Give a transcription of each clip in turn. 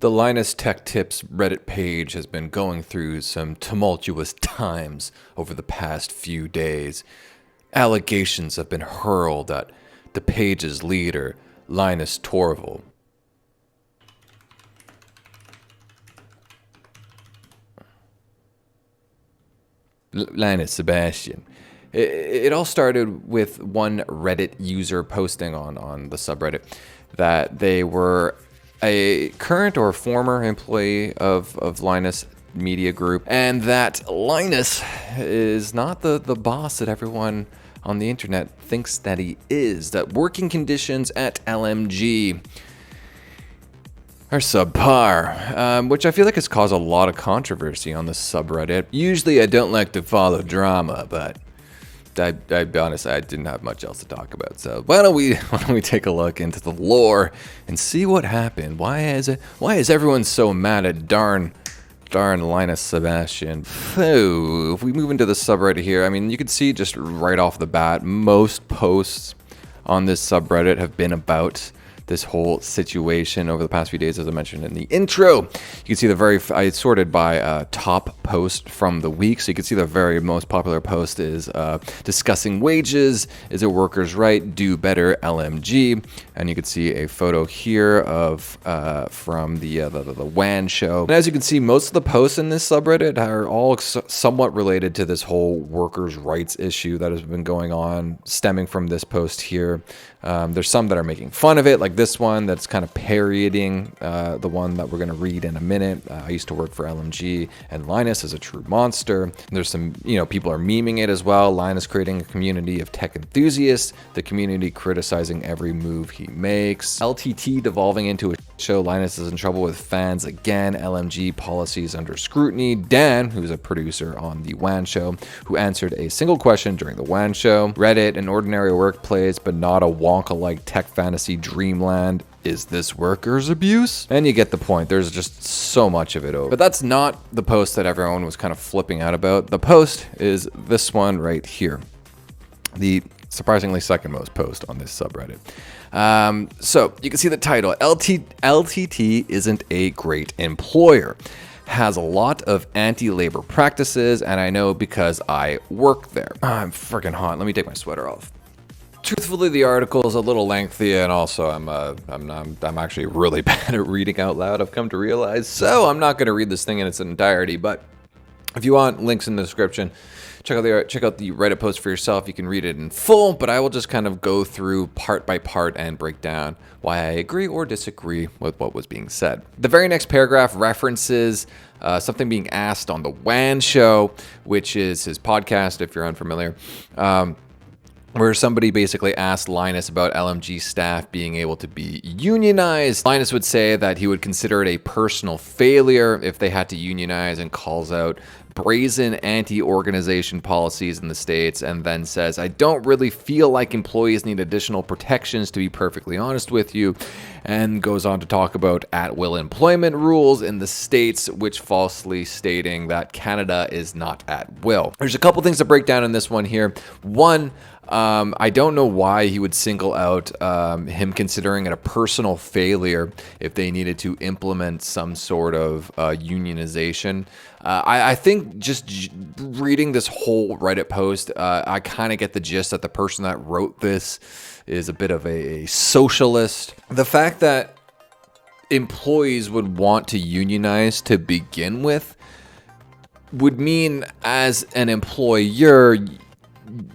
The Linus Tech Tips Reddit page has been going through some tumultuous times over the past few days. Allegations have been hurled at the page's leader, Linus Torval. Linus Sebastian. It all started with one Reddit user posting on the subreddit that they were a current or former employee of Linus Media Group, and that Linus is not the boss that everyone on the internet thinks that he is, that working conditions at LMG are subpar, which I feel like has caused a lot of controversy on the subreddit. Usually I don't like to follow drama, but I'll be honest, I didn't have much else to talk about. So why don't we take a look into the lore and see what happened? Why is everyone so mad at darn Linus Sebastian? So if we move into the subreddit here, I mean, you can see just right off the bat, most posts on this subreddit have been about this whole situation over the past few days, as I mentioned in the intro. You can see I sorted by top post from the week. So you can see the very most popular post is discussing wages. Is it workers' right? Do better, LMG. And you can see a photo here of from the WAN show. And as you can see, most of the posts in this subreddit are all somewhat related to this whole workers' rights issue that has been going on, stemming from this post here. There's some that are making fun of it, like this one that's kind of parodying the one that we're going to read in a minute. I used to work for LMG, and Linus is a true monster. There's some, people are memeing it as well. Linus creating a community of tech enthusiasts, the community criticizing every move he makes. LTT devolving into a show. Linus is in trouble with fans again. LMG policies under scrutiny. Dan, who's a producer on the WAN show, who answered a single question during the WAN show. Reddit, an ordinary workplace, but not a Wonka-like tech fantasy dreamland. Is this workers' abuse? And you get the point. There's just so much of it over. But that's not the post that everyone was kind of flipping out about. The post is this one right here. The surprisingly second most post on this subreddit. So you can see the title. LTT isn't a great employer. Has a lot of anti-labor practices, and I know because I work there. I'm freaking hot. Let me take my sweater off. Truthfully, the article is a little lengthy, and also I'm actually really bad at reading out loud, I've come to realize. So I'm not going to read this thing in its entirety, but if you want, links in the description. Check out the Reddit post for yourself. You can read it in full, but I will just kind of go through part by part and break down why I agree or disagree with what was being said. The very next paragraph references something being asked on the WAN show, which is his podcast, if you're unfamiliar. Where somebody basically asked Linus about LMG staff being able to be unionized. Linus would say that he would consider it a personal failure if they had to unionize, and calls out brazen anti-organization policies in the States, and then says, I don't really feel like employees need additional protections, to be perfectly honest with you, and goes on to talk about at-will employment rules in the States, which falsely stating that Canada is not at will. There's a couple things to break down in this one here. One, I don't know why he would single out him considering it a personal failure if they needed to implement some sort of unionization. I think just reading this whole Reddit post, I kind of get the gist that the person that wrote this is a bit of a socialist. The fact that employees would want to unionize to begin with would mean, as an employer,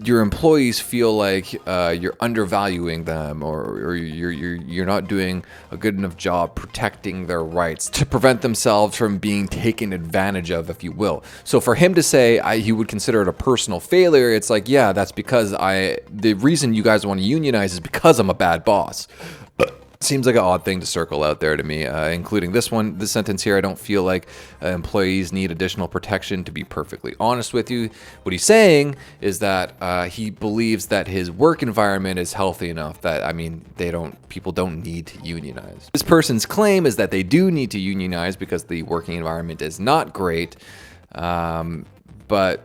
your employees feel like you're undervaluing them, or you're not doing a good enough job protecting their rights to prevent themselves from being taken advantage of, if you will. So for him to say he would consider it a personal failure, it's like, yeah, that's because the reason you guys want to unionize is because I'm a bad boss. Seems like an odd thing to circle out there to me, including this sentence here. I don't feel like employees need additional protection, to be perfectly honest with you. What he's saying is that he believes that his work environment is healthy enough that, people don't need to unionize. This person's claim is that they do need to unionize because the working environment is not great. But,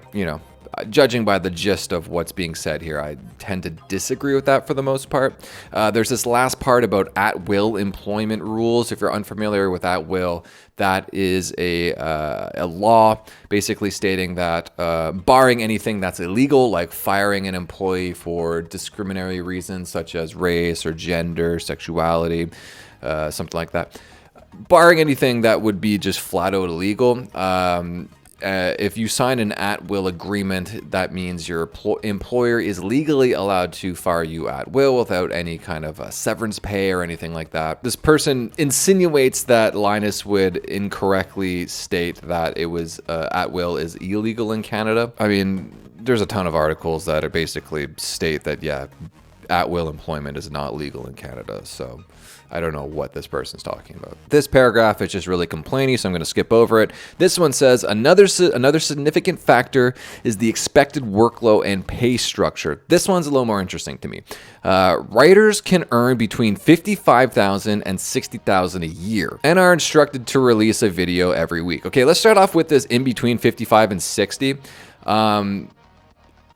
judging by the gist of what's being said here, I tend to disagree with that for the most part. There's this last part about at-will employment rules. If you're unfamiliar with at-will, that is a law basically stating that barring anything that's illegal, like firing an employee for discriminatory reasons such as race or gender, sexuality, something like that, barring anything that would be just flat out illegal, if you sign an at-will agreement, that means your employer is legally allowed to fire you at will without any kind of severance pay or anything like that. This person insinuates that Linus would incorrectly state that it was at will is illegal in Canada. I mean, there's a ton of articles that are basically state that, yeah, at-will employment is not legal in Canada, so I don't know what this person's talking about. This paragraph is just really complainy, so I'm going to skip over it. This one says, another significant factor is the expected workload and pay structure. This one's a little more interesting to me. Writers can earn between $55,000 and $60,000 a year and are instructed to release a video every week. Okay, let's start off with this in between 55 and 60.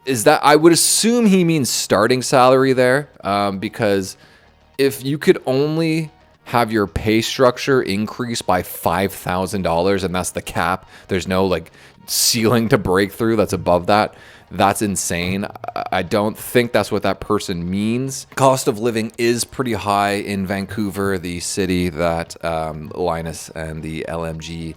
Is that, I would assume he means starting salary there, because if you could only have your pay structure increase by $5,000 and that's the cap, there's no like ceiling to break through that's above that, that's insane. I don't think that's what that person means. Cost of living is pretty high in Vancouver, the city that Linus and the LMG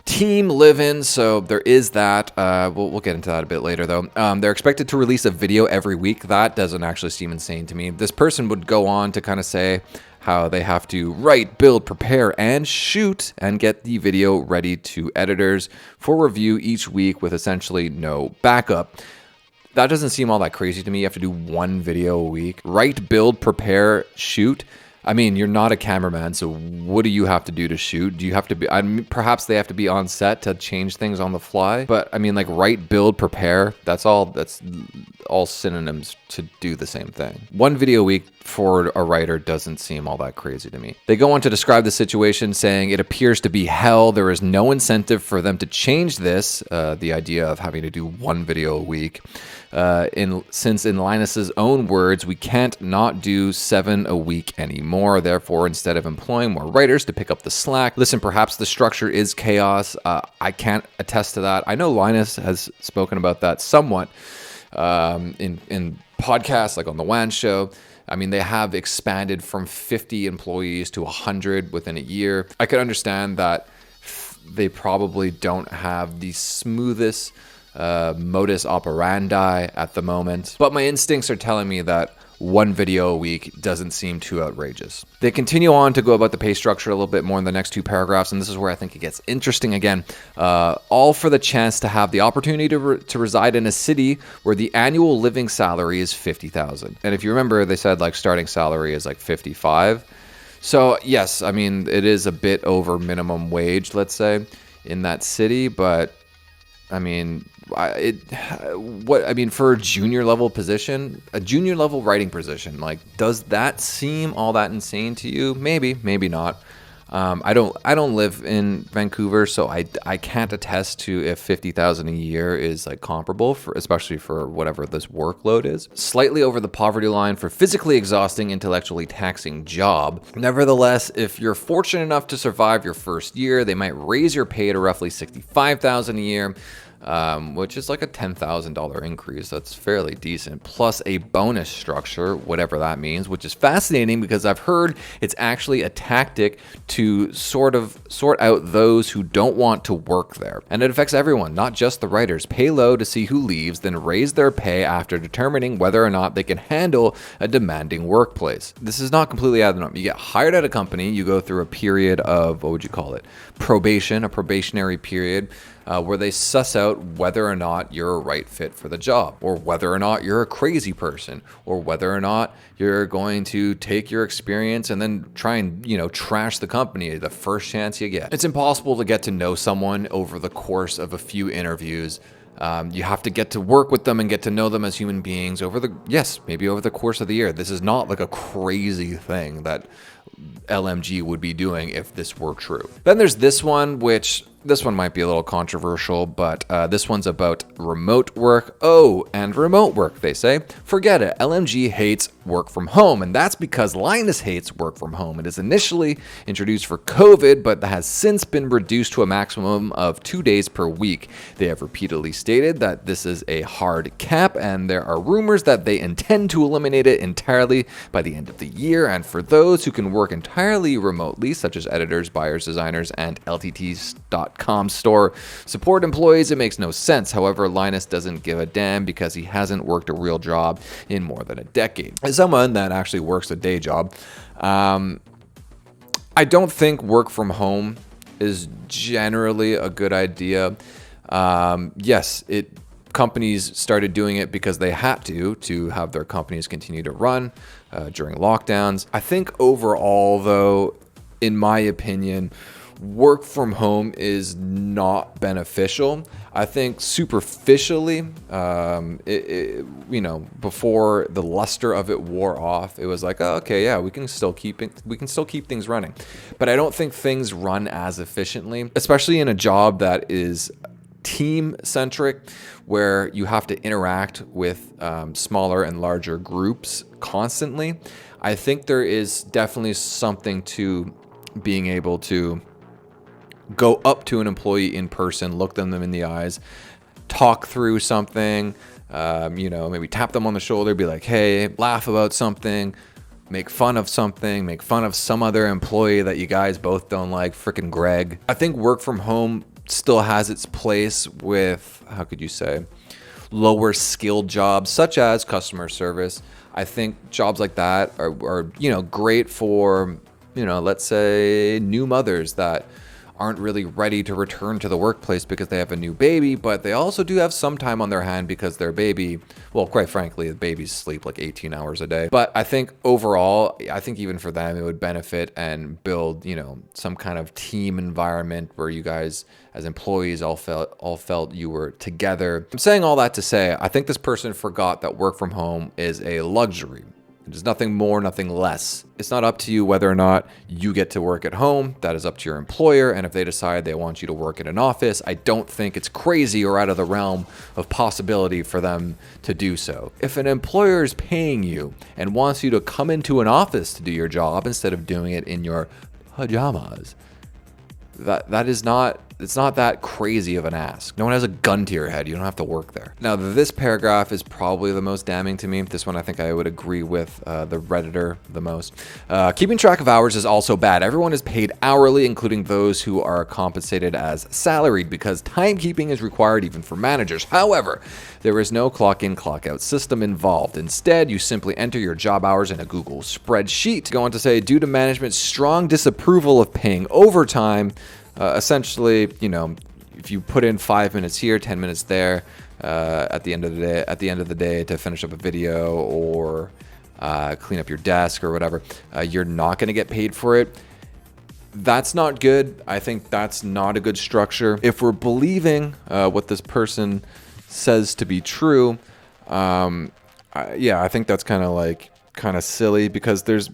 team live in, so there is that. We'll get into that a bit later, though. They're expected to release a video every week. That doesn't actually seem insane to me. This person would go on to kind of say how they have to write, build, prepare, and shoot, and get the video ready to editors for review each week with essentially no backup. That doesn't seem all that crazy to me. You have to do one video a week. Write, build, prepare, shoot. I mean, you're not a cameraman, so what do you have to do to shoot? Do you have to be, I mean, perhaps they have to be on set to change things on the fly, but I mean, like, write, build, prepare, that's all synonyms to do the same thing. One video a week for a writer doesn't seem all that crazy to me. They go on to describe the situation saying it appears to be hell. There is no incentive for them to change this, the idea of having to do one video a week. Since in Linus's own words, we can't not do 7 a week anymore. Therefore, instead of employing more writers to pick up the slack, listen, perhaps the structure is chaos. I can't attest to that. I know Linus has spoken about that somewhat in podcasts like on the WAN show. I mean, they have expanded from 50 employees to 100 within a year. I could understand that they probably don't have the smoothest modus operandi at the moment, but my instincts are telling me that one video a week doesn't seem too outrageous. They continue on to go about the pay structure a little bit more in the next 2 paragraphs, and this is where I think it gets interesting again. All for the chance to have the opportunity to reside in a city where the annual living salary is $50,000. And if you remember, they said like starting salary is like 55. So yes, I mean, it is a bit over minimum wage, let's say, in that city, but I mean, for a junior level position, a junior level writing position, like, does that seem all that insane to you? Maybe, maybe not. I don't live in Vancouver, so I can't attest to if 50,000 a year is like comparable for, especially for whatever this workload is. Slightly over the poverty line for physically exhausting, intellectually taxing job. Nevertheless, if you're fortunate enough to survive your first year, they might raise your pay to roughly 65,000 a year. Which is like a $10,000 increase. That's fairly decent, plus a bonus structure, whatever that means, which is fascinating because I've heard it's actually a tactic to sort out those who don't want to work there. And it affects everyone, not just the writers. Pay low to see who leaves, then raise their pay after determining whether or not they can handle a demanding workplace. This is not completely out of the norm. You get hired at a company, you go through a period of, what would you call it? Probation, a probationary period, where they suss out whether or not you're a right fit for the job, or whether or not you're a crazy person, or whether or not you're going to take your experience and then try and, trash the company the first chance you get. It's impossible to get to know someone over the course of a few interviews. You have to get to work with them and get to know them as human beings maybe over the course of the year. This is not like a crazy thing that LMG would be doing if this were true. Then there's this one, which This one might be a little controversial, but this one's about remote work. Oh, and remote work, they say. Forget it. LMG hates work from home, and that's because Linus hates work from home. It is initially introduced for COVID, but has since been reduced to a maximum of 2 days per week. They have repeatedly stated that this is a hard cap, and there are rumors that they intend to eliminate it entirely by the end of the year. And for those who can work entirely remotely, such as editors, buyers, designers, and LTTs.com store support employees, it makes no sense. However, Linus doesn't give a damn because he hasn't worked a real job in more than a decade. As someone that actually works a day job, I don't think work from home is generally a good idea. Yes, companies started doing it because they had to have their companies continue to run during lockdowns. I think overall, though, in my opinion, work from home is not beneficial. I think superficially, before the luster of it wore off, it was like, oh, okay, yeah, we can still keep things running. But I don't think things run as efficiently, especially in a job that is team centric, where you have to interact with smaller and larger groups constantly. I think there is definitely something to being able to go up to an employee in person, look them in the eyes, talk through something, maybe tap them on the shoulder, be like, hey, laugh about something, make fun of something, make fun of some other employee that you guys both don't like, frickin' Greg. I think work from home still has its place with, how could you say, lower skilled jobs such as customer service. I think jobs like that are great for, let's say new mothers that aren't really ready to return to the workplace because they have a new baby, but they also do have some time on their hand because their baby, well, quite frankly, the babies sleep like 18 hours a day. But I think overall, even for them, it would benefit and build, some kind of team environment where you guys as employees all felt you were together. I'm saying all that to say, I think this person forgot that work from home is a luxury. It is nothing more, nothing less. It's not up to you whether or not you get to work at home. That is up to your employer. And if they decide they want you to work in an office, I don't think it's crazy or out of the realm of possibility for them to do so. If an employer is paying you and wants you to come into an office to do your job instead of doing it in your pajamas, it's not that crazy of an ask. No one has a gun to your head. You don't have to work there. Now, this paragraph is probably the most damning to me. This one, I think I would agree with the Redditor the most. Keeping track of hours is also bad. Everyone is paid hourly, including those who are compensated as salaried, because timekeeping is required even for managers. However, there is no clock in, clock out system involved. Instead, you simply enter your job hours in a Google spreadsheet. Go on to say, due to management's strong disapproval of paying overtime, essentially, if you put in 5 minutes here, 10 minutes there, at the end of the day to finish up a video or clean up your desk or whatever, you're not going to get paid for it. That's not good. I think that's not a good structure. If we're believing what this person says to be true, I think that's kind of silly, because there's,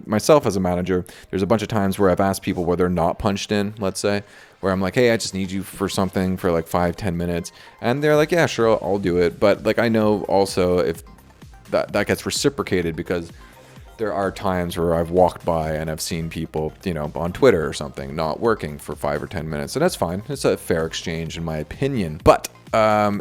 myself as a manager, there's a bunch of times where I've asked people where they're not punched in, let's say, where I'm like, hey, I just need you for something for like 5-10 minutes. And they're like, yeah, sure, I'll do it. But I know also if that gets reciprocated, because there are times where I've walked by and I've seen people, on Twitter or something, not working for 5 or 10 minutes. And that's fine. It's a fair exchange in my opinion. But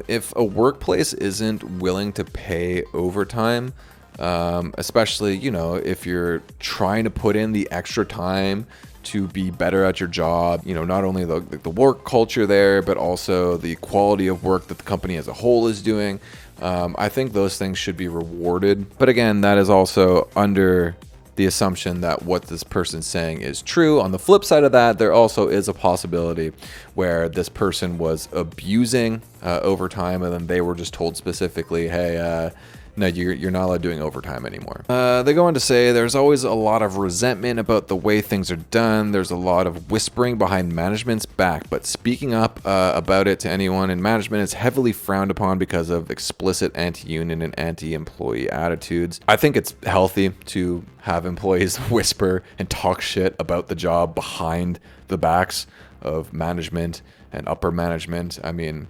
if a workplace isn't willing to pay overtime, especially, if you're trying to put in the extra time to be better at your job, not only the work culture there, but also the quality of work that the company as a whole is doing. I think those things should be rewarded. But again, that is also under the assumption that what this person's saying is true. On the flip side of that, there also is a possibility where this person was abusing overtime, and then they were just told specifically, hey, No, you're not allowed doing overtime anymore. They go on to say there's always a lot of resentment about the way things are done. There's a lot of whispering behind management's back, but speaking up about it to anyone in management is heavily frowned upon because of explicit anti-union and anti-employee attitudes. I think it's healthy to have employees whisper and talk shit about the job behind the backs of management and upper management. I mean,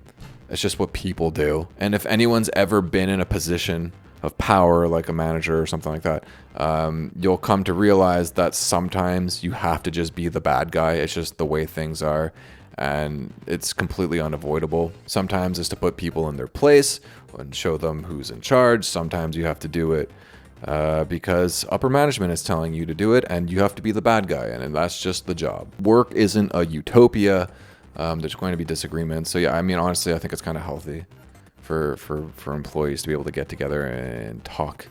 it's just what people do. And if anyone's ever been in a position of power, like a manager or something like that, you'll come to realize that sometimes you have to just be the bad guy. It's just the way things are. And it's completely unavoidable. Sometimes it's to put people in their place and show them who's in charge. Sometimes you have to do it because upper management is telling you to do it, and you have to be the bad guy, and that's just the job. Work isn't a utopia. There's going to be disagreements. So yeah, I mean, honestly, I think it's kind of healthy for employees to be able to get together and talk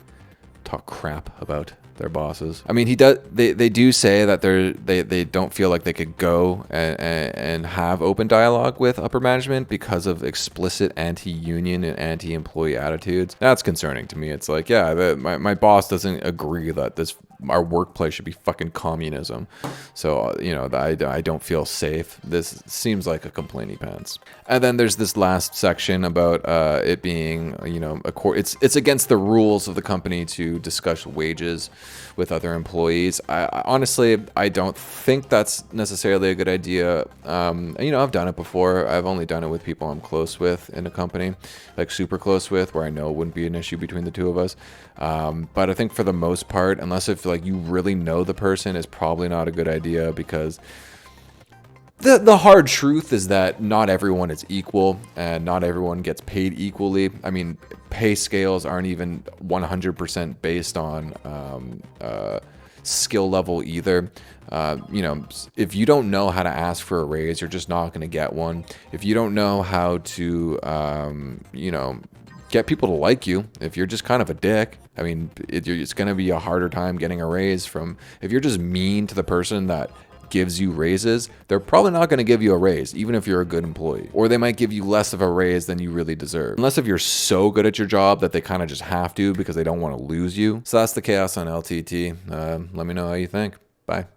crap about their bosses. I mean, they do say that they don't feel like they could go and have open dialogue with upper management because of explicit anti-union and anti-employee attitudes. That's concerning to me. It's like, yeah, my boss doesn't agree that our workplace should be fucking communism. So, you know, I don't feel safe. This seems like a complainy pants. And then there's this last section about it being, you know, it's against the rules of the company to discuss wages with other employees. I honestly, I don't think that's necessarily a good idea. You know, I've done it before. I've only done it with people I'm close with in a company, like super close with, where I know it wouldn't be an issue between the two of us. But I think for the most part, unless if like you really know the person, is probably not a good idea, because the hard truth is that not everyone is equal and not everyone gets paid equally. I mean, pay scales aren't even 100% based on skill level either. You know, if you don't know how to ask for a raise, you're just not going to get one. If you don't know how to, you know, get people to like you, if you're just kind of a dick, I mean, it's going to be a harder time getting a raise from, if you're just mean to the person that gives you raises, they're probably not going to give you a raise, even if you're a good employee. Or they might give you less of a raise than you really deserve. Unless if you're so good at your job that they kind of just have to because they don't want to lose you. So that's the chaos on LTT. Let me know how you think. Bye.